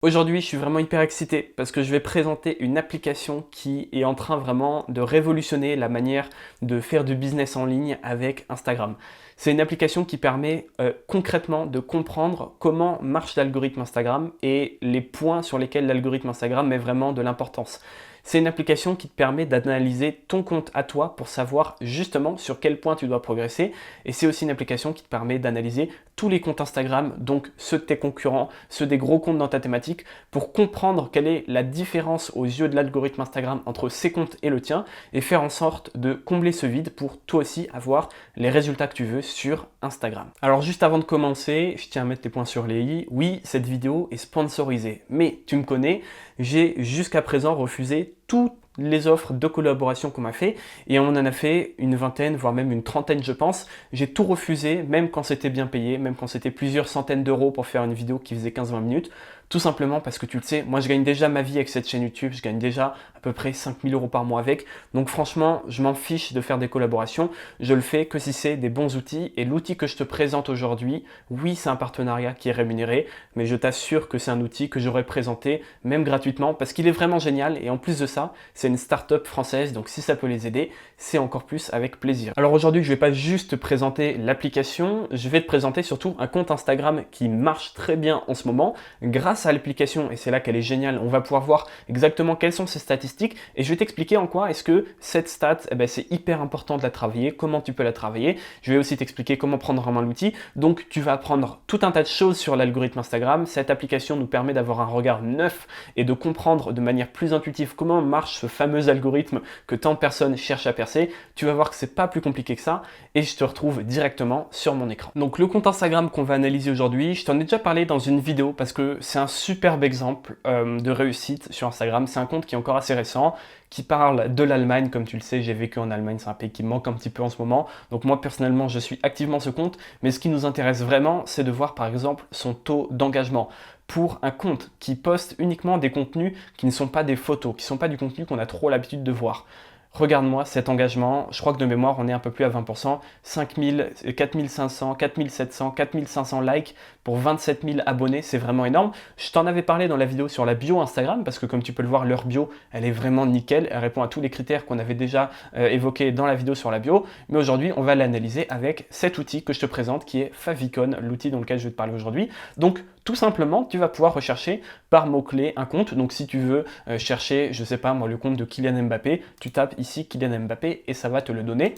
Aujourd'hui, je suis vraiment hyper excité parce que je vais présenter une application qui est en train vraiment de révolutionner la manière de faire du business en ligne avec Instagram. C'est une application qui permet concrètement de comprendre comment marche l'algorithme Instagram et les points sur lesquels l'algorithme Instagram met vraiment de l'importance. C'est une application qui te permet d'analyser ton compte à toi pour savoir justement sur quel point tu dois progresser. Et c'est aussi une application qui te permet d'analyser tous les comptes Instagram, donc ceux de tes concurrents, ceux des gros comptes dans ta thématique, pour comprendre quelle est la différence aux yeux de l'algorithme Instagram entre ces comptes et le tien et faire en sorte de combler ce vide pour toi aussi avoir les résultats que tu veux sur Instagram. Alors juste avant de commencer, je tiens à mettre les points sur les i. Oui, cette vidéo est sponsorisée, mais tu me connais, j'ai jusqu'à présent refusé toutes les offres de collaboration qu'on m'a fait et on en a fait une vingtaine, voire même une trentaine je pense. J'ai tout refusé, même quand c'était bien payé, même quand c'était plusieurs centaines d'euros pour faire une vidéo qui faisait 15-20 minutes. Tout simplement parce que tu le sais, moi je gagne déjà ma vie avec cette chaîne YouTube, je gagne déjà à peu près 5000 euros par mois avec. Donc franchement, je m'en fiche de faire des collaborations. Je le fais que si c'est des bons outils. Et l'outil que je te présente aujourd'hui, oui, c'est un partenariat qui est rémunéré, mais je t'assure que c'est un outil que j'aurais présenté même gratuitement parce qu'il est vraiment génial. Et en plus de ça, c'est une start-up française. Donc si ça peut les aider, c'est encore plus avec plaisir. Alors aujourd'hui, je ne vais pas juste te présenter l'application, je vais te présenter surtout un compte Instagram qui marche très bien en ce moment grâce à l'application, et c'est là qu'elle est géniale, on va pouvoir voir exactement quelles sont ses statistiques et je vais t'expliquer en quoi est-ce que cette stat, c'est hyper important de la travailler, comment tu peux la travailler. Je vais aussi t'expliquer comment prendre en main l'outil. Donc tu vas apprendre tout un tas de choses sur l'algorithme Instagram. Cette application nous permet d'avoir un regard neuf et de comprendre de manière plus intuitive comment marche ce fameux algorithme que tant de personnes cherchent à percer. Tu vas voir que c'est pas plus compliqué que ça et je te retrouve directement sur mon écran. Donc le compte Instagram qu'on va analyser aujourd'hui, je t'en ai déjà parlé dans une vidéo parce que c'est un superbe exemple de réussite sur Instagram. C'est un compte qui est encore assez récent, qui parle de l'Allemagne. Comme tu le sais, j'ai vécu en Allemagne, c'est un pays qui me manque un petit peu en ce moment. Donc moi personnellement, je suis activement ce compte. Mais ce qui nous intéresse vraiment, c'est de voir par exemple son taux d'engagement. Pour un compte qui poste uniquement des contenus qui ne sont pas des photos, qui ne sont pas du contenu qu'on a trop l'habitude de voir. Regarde-moi cet engagement, je crois que de mémoire on est un peu plus à 20%, 5000, 4500, 4700, 4500 likes pour 27 000 abonnés, c'est vraiment énorme. Je t'en avais parlé dans la vidéo sur la bio Instagram parce que comme tu peux le voir, leur bio, elle est vraiment nickel, elle répond à tous les critères qu'on avait déjà évoqués dans la vidéo sur la bio. Mais aujourd'hui, on va l'analyser avec cet outil que je te présente qui est Favicon, l'outil dans lequel je vais te parler aujourd'hui. Donc tout simplement, tu vas pouvoir rechercher par mots-clés un compte. Donc si tu veux chercher, je sais pas moi, le compte de Kylian Mbappé, tu tapes ici Kylian Mbappé et ça va te le donner.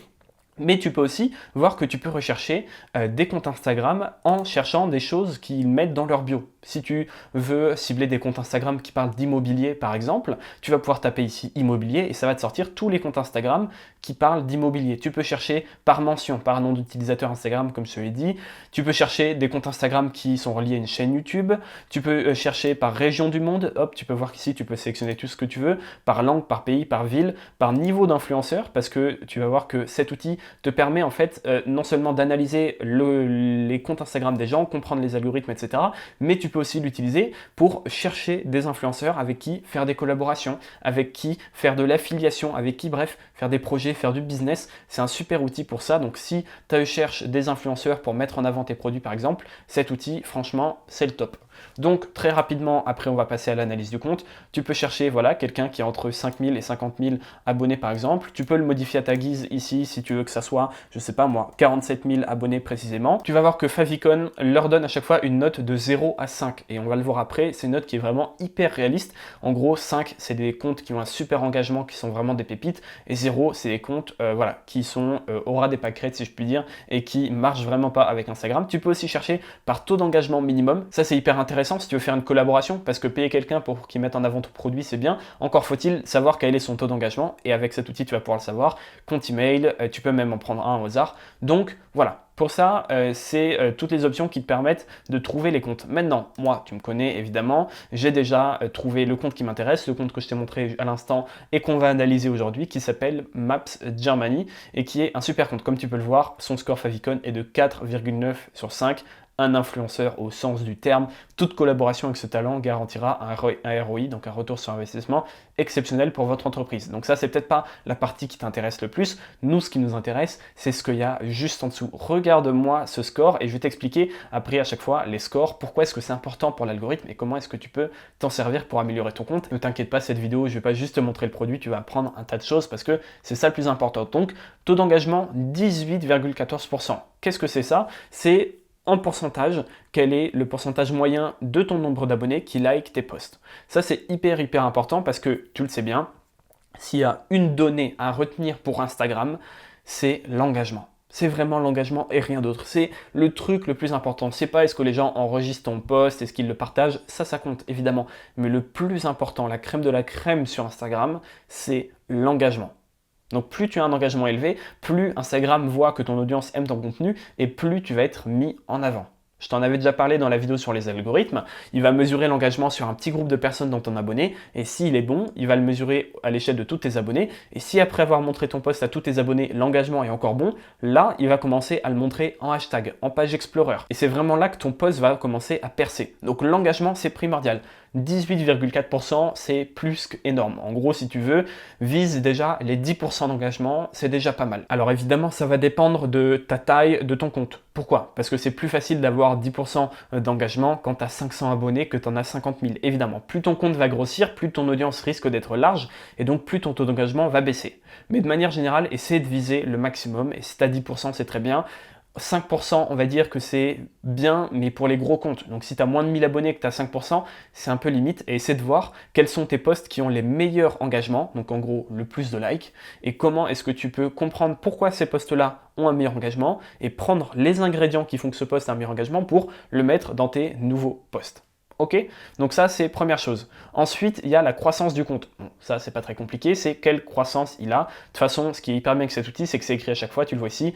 Mais tu peux aussi voir que tu peux rechercher des comptes Instagram en cherchant des choses qu'ils mettent dans leur bio. Si tu veux cibler des comptes Instagram qui parlent d'immobilier par exemple, tu vas pouvoir taper ici immobilier et ça va te sortir tous les comptes Instagram qui parlent d'immobilier. Tu peux chercher par mention, par nom d'utilisateur Instagram comme je te l'ai dit. Tu peux chercher des comptes Instagram qui sont reliés à une chaîne YouTube. Tu peux chercher par région du monde. Hop, tu peux voir qu'ici tu peux sélectionner tout ce que tu veux, par langue, par pays, par ville, par niveau d'influenceur parce que tu vas voir que cet outil te permet en fait non seulement d'analyser les comptes Instagram des gens, comprendre les algorithmes, etc. Mais tu peux aussi l'utiliser pour chercher des influenceurs avec qui faire des collaborations, avec qui faire de l'affiliation, avec qui, bref, faire des projets, faire du business. C'est un super outil pour ça. Donc si tu cherches des influenceurs pour mettre en avant tes produits par exemple, cet outil, franchement, c'est le top. Donc très rapidement, après on va passer à l'analyse du compte. Tu peux chercher voilà, quelqu'un qui a entre 5000 et 50 000 abonnés par exemple. Tu peux le modifier à ta guise ici si tu veux que ça soit, je sais pas moi, 47 000 abonnés précisément. Tu vas voir que Favicon leur donne à chaque fois une note de 0 à 5. Et on va le voir après, c'est une note qui est vraiment hyper réaliste. En gros, 5, c'est des comptes qui ont un super engagement, qui sont vraiment des pépites. Et 0, c'est des comptes voilà, qui sont au ras des pâquerettes si je puis dire, et qui marchent vraiment pas avec Instagram. Tu peux aussi chercher par taux d'engagement minimum. Ça, c'est hyper intéressant si tu veux faire une collaboration, parce que payer quelqu'un pour qu'il mette en avant ton produit, c'est bien. Encore faut-il savoir quel est son taux d'engagement, et avec cet outil, tu vas pouvoir le savoir. Compte email, tu peux même en prendre un au hasard. Donc voilà. Pour ça, c'est toutes les options qui te permettent de trouver les comptes. Maintenant, moi, tu me connais évidemment, j'ai déjà trouvé le compte qui m'intéresse, le compte que je t'ai montré à l'instant et qu'on va analyser aujourd'hui, qui s'appelle Maps Germany et qui est un super compte. Comme tu peux le voir, son score Favicon est de 4,9 sur 5. un influenceur au sens du terme. Toute collaboration avec ce talent garantira un ROI, donc un retour sur investissement exceptionnel pour votre entreprise. Donc ça, c'est peut-être pas la partie qui t'intéresse le plus. Nous, ce qui nous intéresse, c'est ce qu'il y a juste en dessous. Regarde-moi ce score et je vais t'expliquer après à chaque fois les scores, pourquoi est-ce que c'est important pour l'algorithme et comment est-ce que tu peux t'en servir pour améliorer ton compte. Ne t'inquiète pas, cette vidéo, je vais pas juste te montrer le produit, tu vas apprendre un tas de choses parce que c'est ça le plus important. Donc, taux d'engagement 18,14%. Qu'est-ce que c'est ça? C'est en pourcentage, quel est le pourcentage moyen de ton nombre d'abonnés qui like tes posts. Ça, c'est hyper important parce que, tu le sais bien, s'il y a une donnée à retenir pour Instagram, c'est l'engagement. C'est vraiment l'engagement et rien d'autre. C'est le truc le plus important. C'est pas est-ce que les gens enregistrent ton post, est-ce qu'ils le partagent, ça compte évidemment. Mais le plus important, la crème de la crème sur Instagram, c'est l'engagement. Donc plus tu as un engagement élevé, plus Instagram voit que ton audience aime ton contenu et plus tu vas être mis en avant. Je t'en avais déjà parlé dans la vidéo sur les algorithmes. Il va mesurer l'engagement sur un petit groupe de personnes dans ton abonné et s'il est bon, il va le mesurer à l'échelle de tous tes abonnés. Et si après avoir montré ton post à tous tes abonnés, l'engagement est encore bon, là, il va commencer à le montrer en hashtag, en page Explorer. Et c'est vraiment là que ton post va commencer à percer. Donc l'engagement, c'est primordial. 18,4%, c'est plus qu'énorme. En gros, si tu veux, vise déjà les 10% d'engagement, c'est déjà pas mal. Alors évidemment, ça va dépendre de ta taille, de ton compte. Pourquoi? Parce que c'est plus facile d'avoir 10% d'engagement quand tu as 500 abonnés que tu en as 50 000. Évidemment, plus ton compte va grossir, plus ton audience risque d'être large et donc plus ton taux d'engagement va baisser. Mais de manière générale, essaie de viser le maximum et si tu as 10%, c'est très bien. 5%, on va dire que c'est bien, mais pour les gros comptes. Donc si tu as moins de 1000 abonnés et que tu as 5%, c'est un peu limite. Et essaie de voir quels sont tes posts qui ont les meilleurs engagements, donc en gros le plus de likes, et comment est-ce que tu peux comprendre pourquoi ces posts-là ont un meilleur engagement, et prendre les ingrédients qui font que ce post a un meilleur engagement pour le mettre dans tes nouveaux posts. Ok? Donc ça, c'est première chose. Ensuite, il y a la croissance du compte. Bon, ça, c'est pas très compliqué. C'est quelle croissance il a. De toute façon, ce qui est hyper bien avec cet outil, c'est que c'est écrit à chaque fois. Tu le vois ici.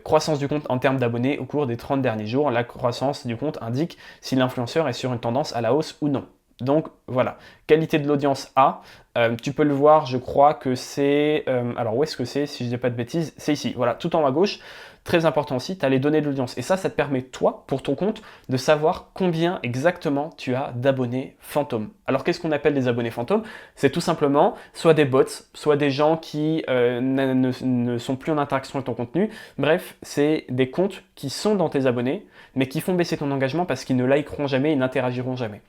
Croissance du compte en termes d'abonnés au cours des 30 derniers jours. La croissance du compte indique si l'influenceur est sur une tendance à la hausse ou non. Donc voilà, qualité de l'audience A, tu peux le voir, je crois que c'est, alors où est-ce que c'est, si je ne dis pas de bêtises, c'est ici, voilà, tout en haut à gauche. Très important aussi, tu as les données de l'audience. Et ça te permet, toi, pour ton compte, de savoir combien exactement tu as d'abonnés fantômes. Alors, qu'est-ce qu'on appelle des abonnés fantômes? C'est tout simplement soit des bots, soit des gens qui ne sont plus en interaction avec ton contenu. Bref, c'est des comptes qui sont dans tes abonnés, mais qui font baisser ton engagement parce qu'ils ne likeront jamais, ils n'interagiront jamais.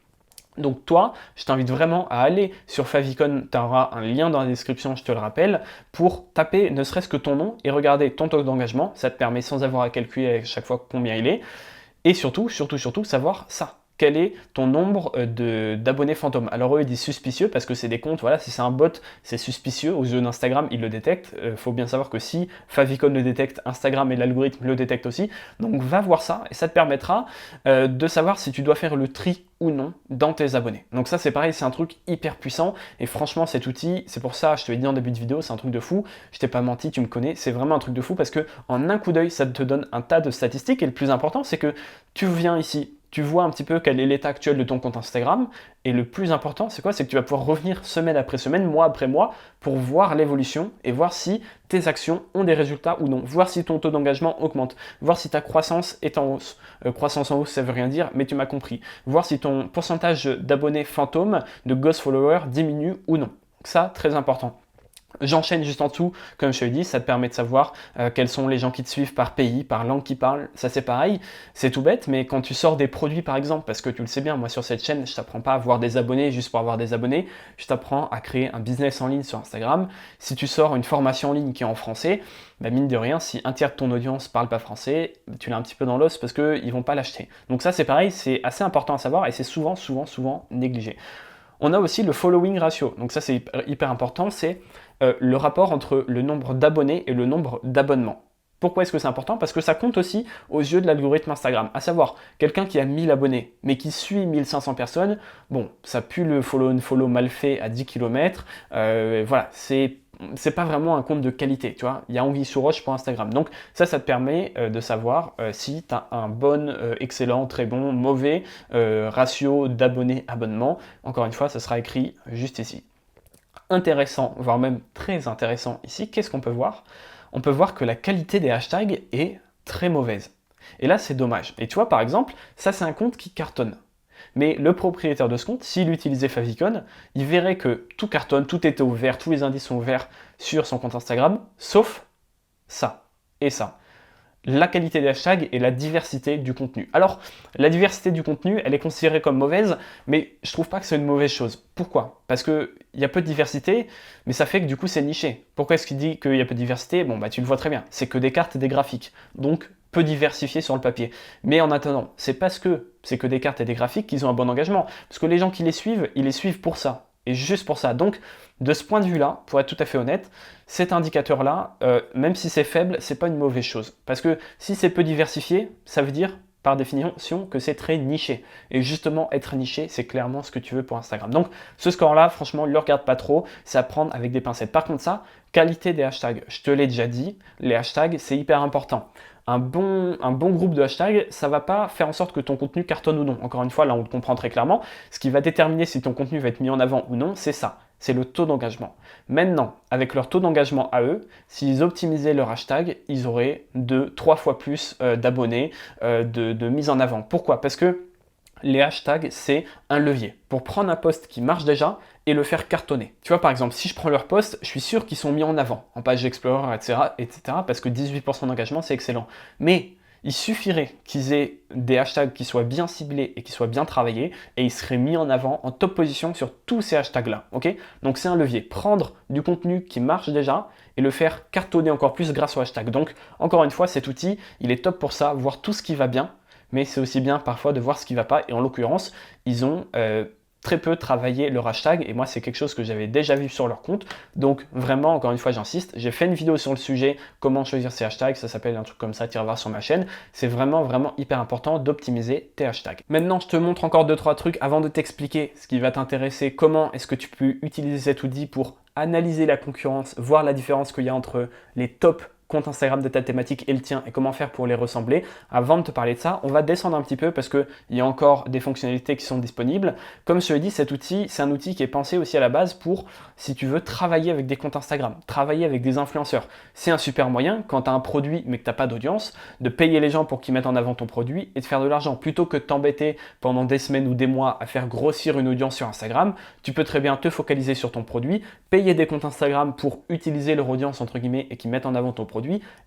Donc toi, je t'invite vraiment à aller sur Favicon, tu auras un lien dans la description, je te le rappelle, pour taper ne serait-ce que ton nom et regarder ton taux d'engagement. Ça te permet sans avoir à calculer à chaque fois combien il est. Et surtout, savoir ça. Quel est ton nombre d'abonnés fantômes? Alors eux, ils disent suspicieux parce que c'est des comptes, voilà, si c'est un bot, c'est suspicieux. Aux yeux d'Instagram, ils le détectent. Faut bien savoir que si Favicon le détecte, Instagram et l'algorithme le détectent aussi. Donc va voir ça et ça te permettra de savoir si tu dois faire le tri ou non dans tes abonnés. Donc ça c'est pareil, c'est un truc hyper puissant et franchement cet outil, c'est pour ça, je te l'ai dit en début de vidéo, c'est un truc de fou, je t'ai pas menti, tu me connais, c'est vraiment un truc de fou parce que en un coup d'œil, ça te donne un tas de statistiques et le plus important, c'est que tu viens ici, tu vois un petit peu quel est l'état actuel de ton compte Instagram et le plus important, c'est quoi? C'est que tu vas pouvoir revenir semaine après semaine, mois après mois pour voir l'évolution et voir si tes actions ont des résultats ou non, voir si ton taux d'engagement augmente, voir si ta croissance est en hausse. Croissance en hausse, ça veut rien dire, mais tu m'as compris. Voir si ton pourcentage d'abonnés fantômes, de ghost followers diminue ou non. Ça, très important. J'enchaîne juste en dessous, comme je te l'ai dit, ça te permet de savoir quels sont les gens qui te suivent par pays, par langue qu'ils parlent. Ça c'est pareil, c'est tout bête, mais quand tu sors des produits par exemple, parce que tu le sais bien, moi sur cette chaîne, je t'apprends pas à avoir des abonnés juste pour avoir des abonnés, je t'apprends à créer un business en ligne sur Instagram. Si tu sors une formation en ligne qui est en français, bah mine de rien, si un tiers de ton audience parle pas français, tu l'as un petit peu dans l'os parce qu'ils vont pas l'acheter. Donc ça c'est pareil, c'est assez important à savoir et c'est souvent négligé. On a aussi le following ratio, donc ça c'est hyper important, c'est le rapport entre le nombre d'abonnés et le nombre d'abonnements. Pourquoi est-ce que c'est important? Parce que ça compte aussi aux yeux de l'algorithme Instagram. À savoir, quelqu'un qui a 1000 abonnés, mais qui suit 1500 personnes, bon, ça pue le follow mal fait à 10 km. Voilà, c'est pas vraiment un compte de qualité, tu vois. Il y a anguille sous roche pour Instagram. Donc ça te permet de savoir si tu as un bon, excellent, très bon, mauvais ratio d'abonnés-abonnements. Encore une fois, ça sera écrit juste ici. Intéressant, voire même très intéressant ici, qu'est-ce qu'on peut voir? On peut voir que la qualité des hashtags est très mauvaise. Et là, c'est dommage. Et tu vois, par exemple, ça, c'est un compte qui cartonne. Mais le propriétaire de ce compte, s'il utilisait Favicon, il verrait que tout cartonne, tout était ouvert, tous les indices sont ouverts sur son compte Instagram, sauf ça et ça. La qualité des hashtags et la diversité du contenu. Alors, la diversité du contenu, elle est considérée comme mauvaise, mais je trouve pas que c'est une mauvaise chose. Pourquoi? Parce qu'il y a peu de diversité, mais ça fait que du coup c'est niché. Pourquoi est-ce qu'il dit qu'il y a peu de diversité? Bon, bah tu le vois très bien, c'est que des cartes et des graphiques. Donc, peu diversifié sur le papier. Mais en attendant, c'est parce que c'est que des cartes et des graphiques qu'ils ont un bon engagement. Parce que les gens qui les suivent, ils les suivent pour ça. Et juste pour ça. Donc, de ce point de vue-là, pour être tout à fait honnête, cet indicateur-là, même si c'est faible, c'est pas une mauvaise chose. Parce que si c'est peu diversifié, ça veut dire, par définition, que c'est très niché. Et justement, être niché, c'est clairement ce que tu veux pour Instagram. Donc, ce score-là, franchement, ne le regarde pas trop. C'est à prendre avec des pincettes. Par contre, ça, qualité des hashtags. Je te l'ai déjà dit, les hashtags, c'est hyper important. Un bon groupe de hashtags, ça va pas faire en sorte que ton contenu cartonne ou non. Encore une fois, là, on le comprend très clairement. Ce qui va déterminer si ton contenu va être mis en avant ou non, c'est ça. C'est le taux d'engagement. Maintenant, avec leur taux d'engagement à eux, s'ils optimisaient leur hashtag, ils auraient 2-3 fois plus d'abonnés, de mise en avant. Pourquoi? Parce que les hashtags, c'est un levier pour prendre un post qui marche déjà et le faire cartonner. Tu vois, par exemple, si je prends leur post, je suis sûr qu'ils sont mis en avant en page Explorer, etc., parce que 18% d'engagement, c'est excellent. Mais il suffirait qu'ils aient des hashtags qui soient bien ciblés et qui soient bien travaillés et ils seraient mis en avant en top position sur tous ces hashtags-là. Ok? Donc c'est un levier. Prendre du contenu qui marche déjà et le faire cartonner encore plus grâce au hashtag. Donc encore une fois, cet outil, il est top pour ça, voir tout ce qui va bien, mais c'est aussi bien parfois de voir ce qui ne va pas. Et en l'occurrence, ils ont très peu travaillé leur hashtag et moi c'est quelque chose que j'avais déjà vu sur leur compte. Donc vraiment, encore une fois, j'insiste, j'ai fait une vidéo sur le sujet, comment choisir ces hashtags, ça s'appelle un truc comme ça, tu vas voir sur ma chaîne. C'est vraiment hyper important d'optimiser tes hashtags. Maintenant, je te montre encore 2-3 trucs avant de t'expliquer ce qui va t'intéresser, comment est-ce que tu peux utiliser cet outil pour analyser la concurrence, voir la différence qu'il y a entre les top compte Instagram de ta thématique et le tien et comment faire pour les ressembler. Avant de te parler de ça, on va descendre un petit peu parce qu'il y a encore des fonctionnalités qui sont disponibles. Comme je te l'ai dit, cet outil, c'est un outil qui est pensé aussi à la base pour, si tu veux, travailler avec des comptes Instagram, travailler avec des influenceurs. C'est un super moyen, quand tu as un produit mais que tu n'as pas d'audience, de payer les gens pour qu'ils mettent en avant ton produit et de faire de l'argent. Plutôt que de t'embêter pendant des semaines ou des mois à faire grossir une audience sur Instagram, tu peux très bien te focaliser sur ton produit, payer des comptes Instagram pour utiliser leur audience entre guillemets et qui mettent en avant ton produit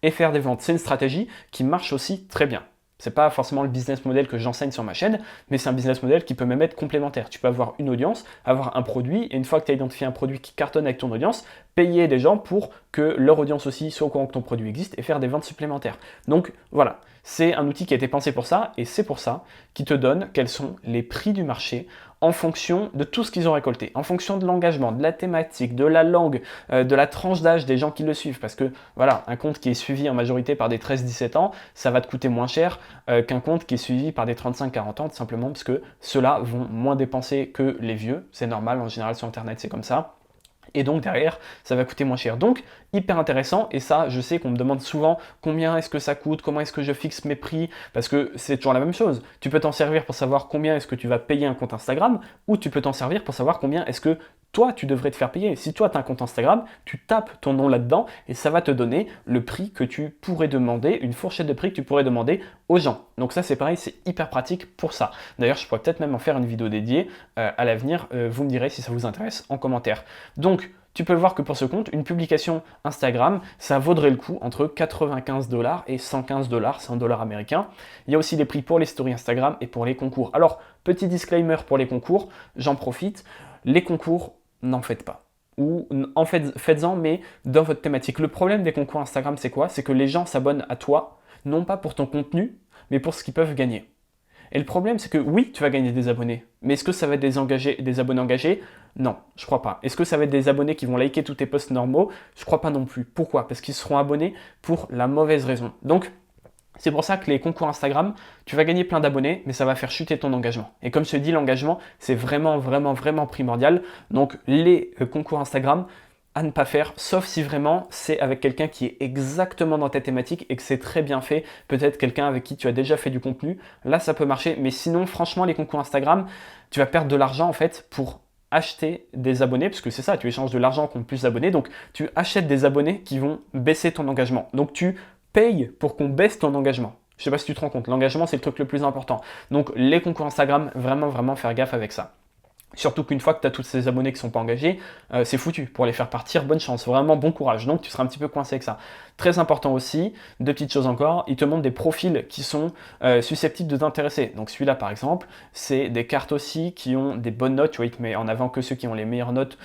et faire des ventes. C'est une stratégie qui marche aussi très bien. C'est pas forcément le business model que j'enseigne sur ma chaîne, mais c'est un business model qui peut même être complémentaire. Tu peux avoir une audience, avoir un produit, et une fois que tu as identifié un produit qui cartonne avec ton audience, payer des gens pour que leur audience aussi soit au courant que ton produit existe et faire des ventes supplémentaires. Donc voilà, c'est un outil qui a été pensé pour ça, et c'est pour ça qu'il te donne quels sont les prix du marché en fonction de tout ce qu'ils ont récolté, en fonction de l'engagement, de la thématique, de la langue, de la tranche d'âge des gens qui le suivent. Parce que voilà, un compte qui est suivi en majorité par des 13-17 ans, ça va te coûter moins cher qu'un compte qui est suivi par des 35-40 ans, tout simplement parce que ceux-là vont moins dépenser que les vieux. C'est normal, en général sur Internet c'est comme ça. Et donc derrière, ça va coûter moins cher. Donc, hyper intéressant. Et ça, je sais qu'on me demande souvent combien est-ce que ça coûte, comment est-ce que je fixe mes prix, parce que c'est toujours la même chose. Tu peux t'en servir pour savoir combien est-ce que tu vas payer un compte Instagram, ou tu peux t'en servir pour savoir combien est-ce que toi, tu devrais te faire payer. Si toi, tu as un compte Instagram, tu tapes ton nom là-dedans et ça va te donner le prix que tu pourrais demander, une fourchette de prix que tu pourrais demander aux gens. Donc ça, c'est pareil, c'est hyper pratique pour ça. D'ailleurs, je pourrais peut-être même en faire une vidéo dédiée à l'avenir. Vous me direz si ça vous intéresse en commentaire. Donc, tu peux voir que pour ce compte, une publication Instagram, ça vaudrait le coup entre 95 $ et 115 $, 100 $ américains. Il y a aussi des prix pour les stories Instagram et pour les concours. Alors, petit disclaimer pour les concours, j'en profite, les concours, n'en faites pas. Ou en fait, faites-en, mais dans votre thématique. Le problème des concours Instagram, c'est quoi? C'est que les gens s'abonnent à toi, non pas pour ton contenu, mais pour ce qu'ils peuvent gagner. Et le problème, c'est que oui, tu vas gagner des abonnés, mais est-ce que ça va être des abonnés engagés? Non, je crois pas. Est-ce que ça va être des abonnés qui vont liker tous tes posts normaux? Je crois pas non plus. Pourquoi? Parce qu'ils seront abonnés pour la mauvaise raison. Donc, c'est pour ça que les concours Instagram, tu vas gagner plein d'abonnés, mais ça va faire chuter ton engagement. Et comme je te dis, l'engagement, c'est vraiment primordial. Donc, les concours Instagram, à ne pas faire, sauf si vraiment c'est avec quelqu'un qui est exactement dans ta thématique et que c'est très bien fait, peut-être quelqu'un avec qui tu as déjà fait du contenu, là ça peut marcher, mais sinon franchement les concours Instagram, tu vas perdre de l'argent en fait pour acheter des abonnés, parce que c'est ça, tu échanges de l'argent contre plus d'abonnés, donc tu achètes des abonnés qui vont baisser ton engagement, donc tu payes pour qu'on baisse ton engagement. Je sais pas si tu te rends compte, l'engagement c'est le truc le plus important. Donc les concours Instagram, vraiment faire gaffe avec ça. Surtout qu'une fois que tu as tous ces abonnés qui ne sont pas engagés, c'est foutu. Pour les faire partir, bonne chance, vraiment bon courage. Donc tu seras un petit peu coincé avec ça. Très important aussi, deux petites choses encore, il te montre des profils qui sont susceptibles de t'intéresser. Donc celui-là par exemple, c'est des cartes aussi qui ont des bonnes notes. Tu vois, il te met en avant que ceux qui ont les meilleures notes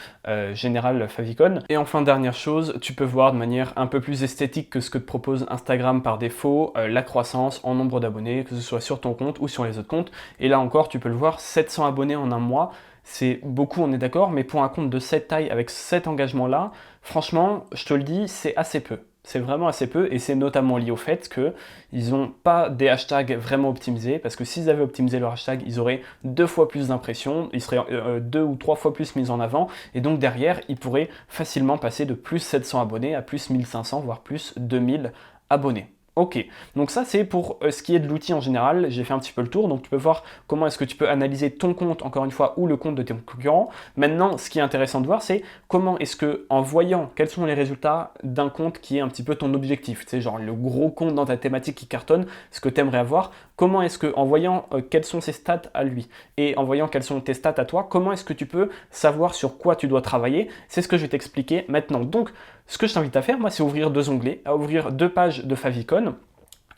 générales favicon. Et enfin, dernière chose, tu peux voir de manière un peu plus esthétique que ce que te propose Instagram par défaut, la croissance en nombre d'abonnés, que ce soit sur ton compte ou sur les autres comptes. Et là encore, tu peux le voir, 700 abonnés en un mois. C'est beaucoup, on est d'accord, mais pour un compte de cette taille, avec cet engagement-là, franchement, je te le dis, c'est assez peu. C'est vraiment assez peu, et c'est notamment lié au fait qu'ils n'ont pas des hashtags vraiment optimisés, parce que s'ils avaient optimisé leur hashtag, ils auraient 2 fois plus d'impressions, ils seraient 2 ou 3 fois plus mis en avant, et donc derrière, ils pourraient facilement passer de plus 700 abonnés à plus 1500, voire plus 2000 abonnés. Ok, donc ça c'est pour ce qui est de l'outil en général, j'ai fait un petit peu le tour, donc tu peux voir comment est-ce que tu peux analyser ton compte, encore une fois, ou le compte de tes concurrents. Maintenant, ce qui est intéressant de voir, c'est comment est-ce que, en voyant quels sont les résultats d'un compte qui est un petit peu ton objectif, tu sais, genre le gros compte dans ta thématique qui cartonne, ce que tu aimerais avoir, comment est-ce que, en voyant quelles sont ses stats à lui, et en voyant quelles sont tes stats à toi, comment est-ce que tu peux savoir sur quoi tu dois travailler, c'est ce que je vais t'expliquer maintenant. Donc, ce que je t'invite à faire, moi, c'est ouvrir 2 onglets, à ouvrir 2 pages de favicon,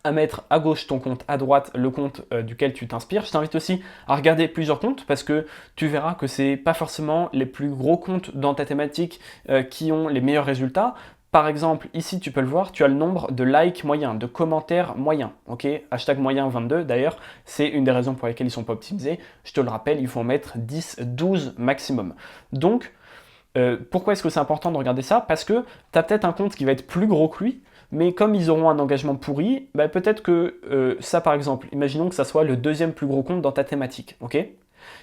à mettre à gauche ton compte, à droite le compte duquel tu t'inspires. Je t'invite aussi à regarder plusieurs comptes parce que tu verras que c'est pas forcément les plus gros comptes dans ta thématique qui ont les meilleurs résultats. Par exemple, ici, tu peux le voir, tu as le nombre de likes moyens, de commentaires moyens. Ok, hashtag moyen 22, d'ailleurs, c'est une des raisons pour lesquelles ils ne sont pas optimisés. Je te le rappelle, il faut en mettre 10, 12 maximum. Donc, pourquoi est-ce que c'est important de regarder ça? Parce que tu as peut-être un compte qui va être plus gros que lui, mais comme ils auront un engagement pourri, bah peut-être que ça par exemple, imaginons que ça soit le deuxième plus gros compte dans ta thématique, ok?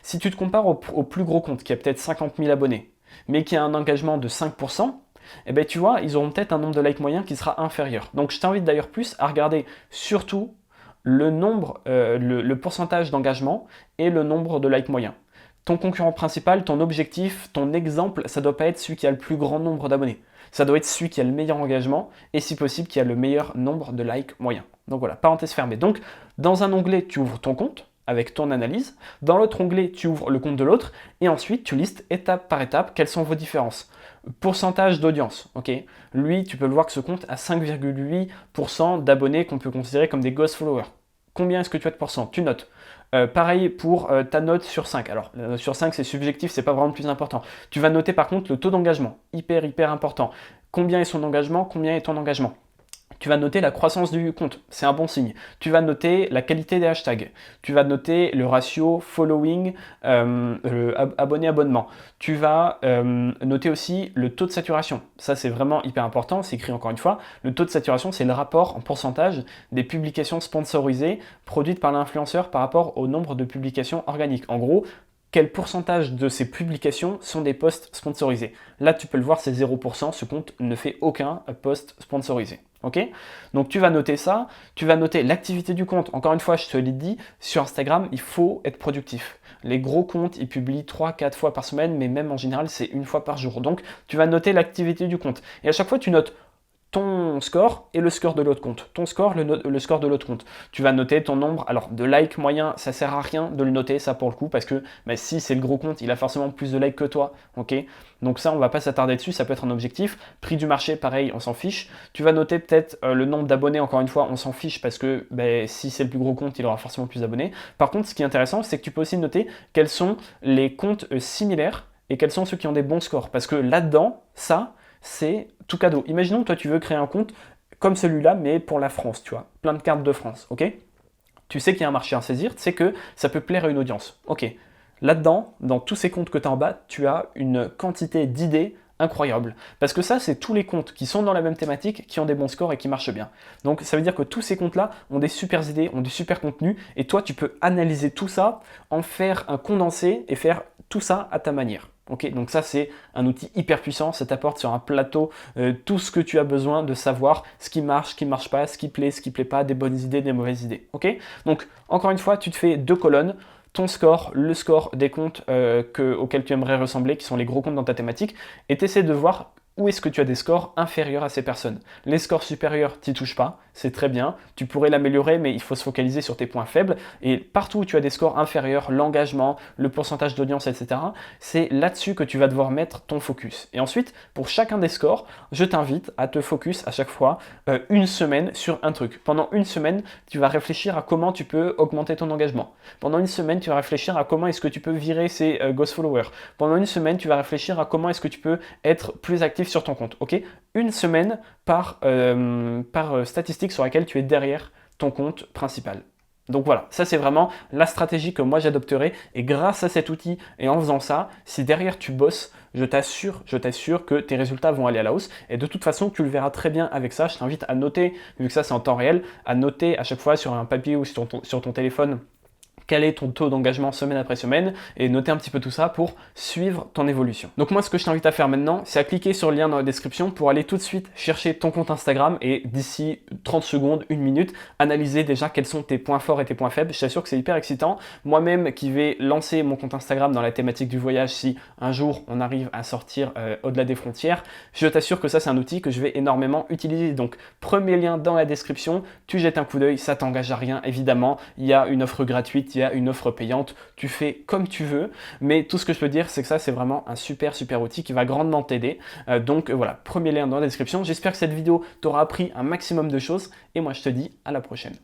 Si tu te compares au plus gros compte qui a peut-être 50 000 abonnés, mais qui a un engagement de 5%, eh ben tu vois, ils auront peut-être un nombre de likes moyen qui sera inférieur. Donc je t'invite d'ailleurs plus à regarder surtout le nombre, le pourcentage d'engagement et le nombre de likes moyens. Ton concurrent principal, ton objectif, ton exemple, ça doit pas être celui qui a le plus grand nombre d'abonnés. Ça doit être celui qui a le meilleur engagement et si possible qui a le meilleur nombre de likes moyens. Donc voilà, parenthèse fermée. Donc dans un onglet, tu ouvres ton compte avec ton analyse. Dans l'autre onglet, tu ouvres le compte de l'autre et ensuite tu listes étape par étape quelles sont vos différences. Pourcentage d'audience, ok. Lui, tu peux le voir que ce compte a 5,8% d'abonnés qu'on peut considérer comme des ghost followers. Combien est-ce que tu as de pourcent? Tu notes. Pareil pour ta note sur 5. Alors, la note sur 5, c'est subjectif, c'est pas vraiment le plus important. Tu vas noter par contre le taux d'engagement. Hyper important. Combien est son engagement? Combien est ton engagement? Tu vas noter la croissance du compte, c'est un bon signe. Tu vas noter la qualité des hashtags. Tu vas noter le ratio following, abonné-abonnement. Tu vas noter aussi le taux de saturation. Ça, c'est vraiment hyper important. C'est écrit encore une fois. Le taux de saturation, c'est le rapport en pourcentage des publications sponsorisées produites par l'influenceur par rapport au nombre de publications organiques. En gros, quel pourcentage de ces publications sont des posts sponsorisés. Là, tu peux le voir, c'est 0%. Ce compte ne fait aucun post sponsorisé. Ok? Donc tu vas noter ça, tu vas noter l'activité du compte. Encore une fois, je te l'ai dit, sur Instagram, il faut être productif. Les gros comptes, ils publient 3-4 fois par semaine, mais même en général, c'est 1 fois par jour. Donc tu vas noter l'activité du compte. Et à chaque fois, tu notes ton score et le score de l'autre compte. Ton score, le score de l'autre compte. Tu vas noter ton nombre. Alors, de likes moyens, ça sert à rien de le noter, ça pour le coup, parce que bah, si c'est le gros compte, il a forcément plus de likes que toi. Ok? Donc ça, on va pas s'attarder dessus, ça peut être un objectif. Prix du marché, pareil, on s'en fiche. Tu vas noter peut-être le nombre d'abonnés, encore une fois, on s'en fiche, parce que bah, si c'est le plus gros compte, il aura forcément plus d'abonnés. Par contre, ce qui est intéressant, c'est que tu peux aussi noter quels sont les comptes similaires et quels sont ceux qui ont des bons scores. Parce que là-dedans, ça, c'est tout cadeau. Imaginons que toi tu veux créer un compte comme celui-là, mais pour la France, tu vois, plein de cartes de France, ok? Tu sais qu'il y a un marché à saisir, tu sais que ça peut plaire à une audience, ok? Là-dedans, dans tous ces comptes que tu as en bas, tu as une quantité d'idées incroyable. Parce que ça, c'est tous les comptes qui sont dans la même thématique, qui ont des bons scores et qui marchent bien. Donc ça veut dire que tous ces comptes-là ont des super idées, ont des super contenus, et toi, tu peux analyser tout ça, en faire un condensé et faire tout ça à ta manière. Ok, donc ça c'est un outil hyper puissant, ça t'apporte sur un plateau tout ce que tu as besoin de savoir, ce qui marche pas, ce qui plaît pas, des bonnes idées, des mauvaises idées. Ok, donc encore une fois, tu te fais 2 colonnes, ton score, le score des comptes auxquels tu aimerais ressembler, qui sont les gros comptes dans ta thématique, et tu essaies de voir où est-ce que tu as des scores inférieurs à ces personnes. Les scores supérieurs, tu n'y touches pas, c'est très bien, tu pourrais l'améliorer, mais il faut se focaliser sur tes points faibles. Et partout où tu as des scores inférieurs, l'engagement, le pourcentage d'audience, etc., c'est là-dessus que tu vas devoir mettre ton focus. Et ensuite, pour chacun des scores, je t'invite à te focus à chaque fois une semaine sur un truc. Pendant une semaine, tu vas réfléchir à comment tu peux augmenter ton engagement. Pendant une semaine, tu vas réfléchir à comment est-ce que tu peux virer ces ghost followers. Pendant une semaine, tu vas réfléchir à comment est-ce que tu peux être plus actif sur ton compte. Ok, une semaine par statistique sur laquelle tu es derrière ton compte principal. Donc voilà, ça c'est vraiment la stratégie que moi j'adopterai et grâce à cet outil et en faisant ça, si derrière tu bosses, je t'assure que tes résultats vont aller à la hausse et de toute façon tu le verras très bien avec ça. Je t'invite à noter, vu que ça c'est en temps réel, à noter à chaque fois sur un papier ou sur ton téléphone quel est ton taux d'engagement semaine après semaine et noter un petit peu tout ça pour suivre ton évolution. Donc moi ce que je t'invite à faire maintenant, c'est à cliquer sur le lien dans la description pour aller tout de suite chercher ton compte Instagram et d'ici 30 secondes, 1 minute, analyser déjà quels sont tes points forts et tes points faibles. Je t'assure que c'est hyper excitant. Moi-même qui vais lancer mon compte Instagram dans la thématique du voyage, si un jour on arrive à sortir au-delà des frontières, je t'assure que ça c'est un outil que je vais énormément utiliser. Donc premier lien dans la description, tu jettes un coup d'œil, ça t'engage à rien évidemment, il y a une offre gratuite, il y a une offre payante, tu fais comme tu veux, mais tout ce que je peux dire c'est que ça c'est vraiment un super outil qui va grandement t'aider. Donc voilà, premier lien dans la description. J'espère que cette vidéo t'aura appris un maximum de choses et moi je te dis à la prochaine.